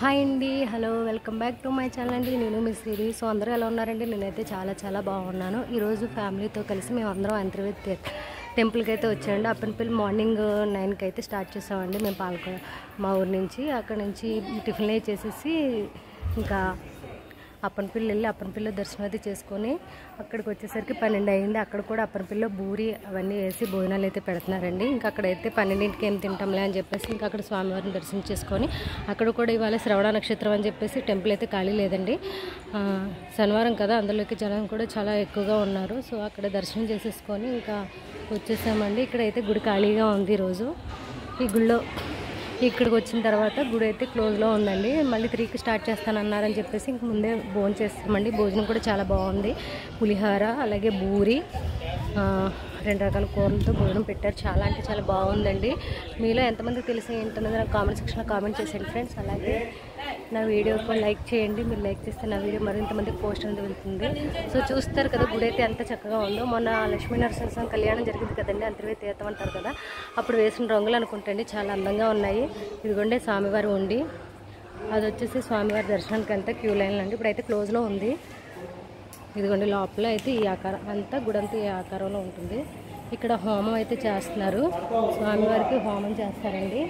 Hi అండి, hello, welcome back to my channel అండి. నేను మీ సిరి. సో అందరూ ఎలా ఉన్నారండి? నేనైతే చాలా బాగున్నాను. ఈరోజు ఫ్యామిలీతో కలిసి మేము అందరం అంతర్వేది టెంపుల్కి అయితే వచ్చామండి. అప్పటిపల్లి మార్నింగ్ 9కి అయితే స్టార్ట్ చేసామండి. మేము మా ఊరి నుంచి అక్కడ నుంచి టిఫిన్ చేసేసి ఇంకా అప్పనపల్లి వెళ్ళి అప్పనపల్లి దర్శనం అయితే చేసుకొని అక్కడికి వచ్చేసరికి 12 అయింది. అక్కడ కూడా అప్పనపల్లిలో బూరి అవన్నీ వేసి భోజనాలు అయితే పెడుతున్నారండి. ఇంకా అక్కడైతే 12కి ఏం తింటాంలే అని చెప్పేసి ఇంకా అక్కడ స్వామివారిని దర్శనం చేసుకొని అక్కడ కూడా ఇవాళ శ్రవణ నక్షత్రం అని చెప్పేసి టెంపుల్ అయితే ఖాళీ లేదండి. శనివారం కదా, అందులోకి జనం కూడా చాలా ఎక్కువగా ఉన్నారు. సో అక్కడ దర్శనం చేసేసుకొని ఇంకా వచ్చేసామండి. ఇక్కడైతే గుడి ఖాళీగా ఉంది ఈరోజు. ఈ గుడిలో ఇక్కడికి వచ్చిన తర్వాత గుడి అయితే క్లోజ్లో ఉందండి. మళ్ళీ 3కి స్టార్ట్ చేస్తానన్నారని చెప్పేసి ఇంక ముందే భోజనం చేస్తామండి. భోజనం కూడా చాలా బాగుంది. పులిహోర అలాగే బూరి 2 రకాల కూరలతో భోజనం పెట్టారు. చాలా అంటే చాలా బాగుందండి. మీలో ఎంతమందికి తెలిసి ఏంటన్నది నాకు కామెంట్ సెక్షన్లో కామెంట్ చేసేయండి ఫ్రెండ్స్. అలాగే నా వీడియోకి లైక్ చేయండి. మీరు లైక్ చేస్తే నా వీడియో మరింతమందికి పోస్ట్ అనేది వెళ్తుంది. సో చూస్తారు కదా గుడి అయితే ఎంత చక్కగా ఉందో. మొన్న లక్ష్మీ నరసింహస్వామి కళ్యాణం జరిగింది కదండి, అంతర్వేది తీర్థం అంటారు కదా, అప్పుడు వేసిన రంగులు అనుకుంటండి చాలా అందంగా ఉన్నాయి. ఇదిగోండి స్వామివారు ఉండి, అది వచ్చేసి స్వామివారి దర్శనానికి అంతా క్యూ లైన్లు అండి. ఇప్పుడైతే క్లోజ్లో ఉంది. ఇదిగోండి లోపల అయితే ఈ ఆకారం అంతా గుడంతా ఈ ఆకారంలో ఉంటుంది. ఇక్కడ హోమం అయితే చేస్తున్నారు. స్వామివారికి హోమం చేస్తారండి.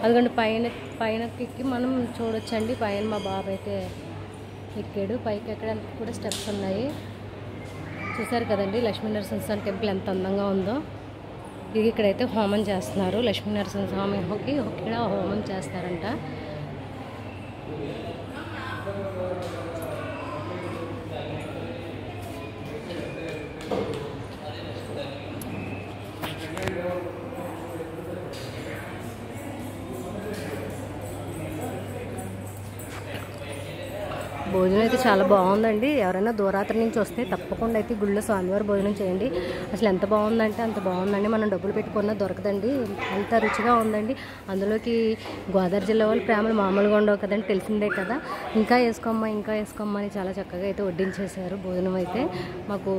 అదిగోండి పైనకి ఎక్కి మనం చూడొచ్చండి. పైన మా బాబు అయితే ఎక్కాడు. పైకి ఎక్కడానికి కూడా స్టెప్స్ ఉన్నాయి. చూసారు కదండి లక్ష్మీ నరసింహస్వామి టెంపుల్ ఎంత అందంగా ఉందో. ఇది ఇక్కడైతే హోమం చేస్తున్నారు. లక్ష్మీ నరసింహస్వామికి ఇక్కడ హోమం చేస్తారంట. భోజనం అయితే చాలా బాగుందండి. ఎవరైనా దూరాత్రి నుంచి వస్తే తప్పకుండా అయితే గుళ్ళో స్వామివారి భోజనం చేయండి. అసలు ఎంత బాగుందంటే అంత బాగుందండి. మనం డబ్బులు పెట్టుకున్నా దొరకదండి. అంత రుచిగా ఉందండి. అందులోకి గోదావరి జిల్లా వాళ్ళు ప్రేమలు మామూలుగా ఉండవు కదండి, తెలిసిందే కదా. ఇంకా వేసుకోమ్మా అని చాలా చక్కగా అయితే వడ్డించేశారు. భోజనం అయితే మాకు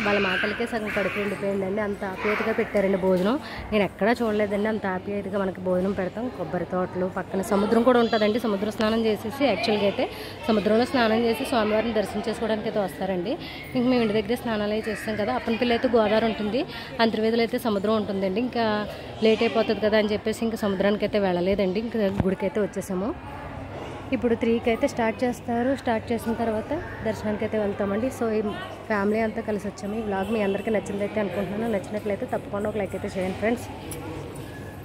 వాళ్ళ మాటలకే సగం కడుపు ఎండిపోయిందండి. అంత ఆప్యాయతగా పెట్టారండి భోజనం. నేను ఎక్కడా చూడలేదండి అంత ఆప్యాయతగా మనకి భోజనం పెడతాం. కొబ్బరి తోటలు పక్కన సముద్రం కూడా ఉంటుందండి. సముద్ర స్నానం చేసేసి యాక్చువల్గా అయితే సముద్రంలో స్నానం చేసి స్వామివారిని దర్శనం చేసుకోవడానికి అయితే వస్తారండి. ఇంక మేము ఇంటి దగ్గరే స్నానాలు అయితే చేస్తాం కదా. అప్పనపల్లి అయితే గోదావరి ఉంటుంది, అంతర్వేదిలో అయితే సముద్రం ఉంటుందండి. ఇంకా లేట్ అయిపోతుంది కదా అని చెప్పేసి ఇంకా సముద్రానికి అయితే వెళ్ళలేదండి. ఇంకా గుడికి అయితే వచ్చేసాము. ఇప్పుడు 3కి అయితే స్టార్ట్ చేస్తారు. స్టార్ట్ చేసిన తర్వాత దర్శనానికి అయితే వెళ్తామండి. సో ఈ ఫ్యామిలీ అంతా కలిసి వచ్చాము. ఈ వ్లాగ్ మీ అందరికీ నచ్చిందైతే అనుకుంటున్నాను. నచ్చినట్లయితే తప్పకుండా ఒక లైక్ అయితే చేయండి ఫ్రెండ్స్.